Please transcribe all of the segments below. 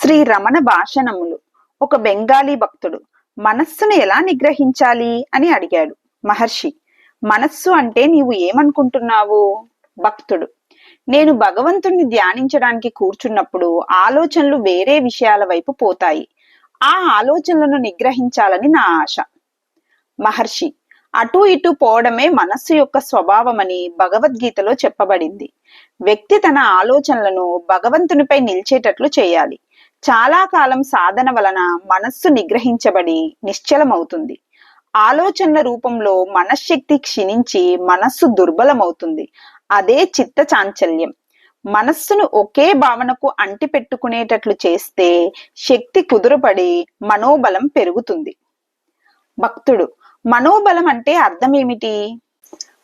శ్రీ రమణ భాషణములు. ఒక బెంగాలీ భక్తుడు మనస్సును ఎలా నిగ్రహించాలి అని అడిగాడు. మహర్షి: మనస్సు అంటే నీవు ఏమనుకుంటున్నావు? భక్తుడు: నేను భగవంతుణ్ణి ధ్యానించడానికి కూర్చున్నప్పుడు ఆలోచనలు వేరే విషయాల వైపు పోతాయి. ఆ ఆలోచనలను నిగ్రహించాలని నా ఆశ. మహర్షి: అటు ఇటు పోవడమే మనస్సు యొక్క స్వభావమని భగవద్గీతలో చెప్పబడింది. వ్యక్తి తన ఆలోచనలను భగవంతునిపై నిలిచేటట్లు చేయాలి. చాలా కాలం సాధన వలన మనస్సు నిగ్రహించబడి నిశ్చలమవుతుంది. ఆలోచనల రూపంలో మనశ్శక్తి క్షీణించి మనస్సు దుర్బలమవుతుంది. అదే చిత్త చాంచల్యం. మనస్సును ఒకే భావనకు అంటి పెట్టుకునేటట్లు చేస్తే శక్తి కుదురపడి మనోబలం పెరుగుతుంది. భక్తుడు: మనోబలం అంటే అర్థం ఏమిటి?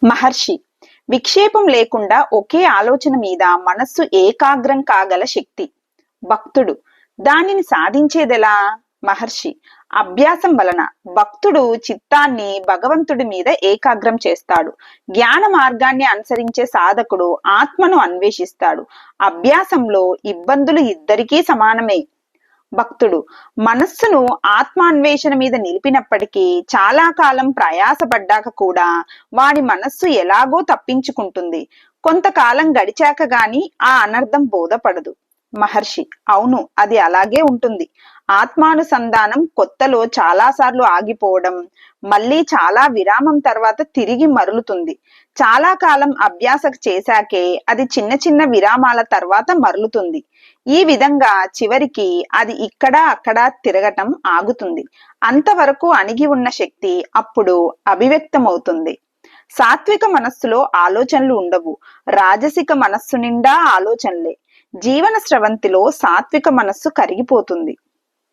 మహర్షి: విక్షేపం లేకుండా ఒకే ఆలోచన మీద మనస్సు ఏకాగ్రం కాగల శక్తి. భక్తుడు: దానిని సాధించేదెలా? మహర్షి: అభ్యాసం వలన. భక్తుడు చిత్తాన్ని భగవంతుడి మీద ఏకాగ్రం చేస్తాడు. జ్ఞాన మార్గాన్ని అనుసరించే సాధకుడు ఆత్మను అన్వేషిస్తాడు. అభ్యాసంలో ఇబ్బందులు ఇద్దరికీ సమానమే. భక్తుడు: మనస్సును ఆత్మాన్వేషణ మీద నిలిపినప్పటికీ చాలా కాలం ప్రయాసపడ్డాక కూడా వాడి మనస్సు ఎలాగో తప్పించుకుంటుంది. కొంతకాలం గడిచాక గాని ఆ అనర్థం బోధపడదు. మహర్షి: అవును, అది అలాగే ఉంటుంది. ఆత్మానుసంధానం కొత్తలో చాలాసార్లు ఆగిపోవడం, మళ్ళీ చాలా విరామం తర్వాత తిరిగి మరలుతుంది. చాలా కాలం అభ్యాసం చేశాకే అది చిన్న చిన్న విరామాల తర్వాత మరలుతుంది. ఈ విధంగా చివరికి అది ఇక్కడ అక్కడ తిరగటం ఆగుతుంది. అంతవరకు అణిగి ఉన్న శక్తి అప్పుడు అభివ్యక్తమవుతుంది. సాత్విక మనస్సులో ఆలోచనలు ఉండవు. రాజసిక మనస్సు నిండా ఆలోచనలే. జీవన స్రవంతిలో సాత్విక మనస్సు కరిగిపోతుంది.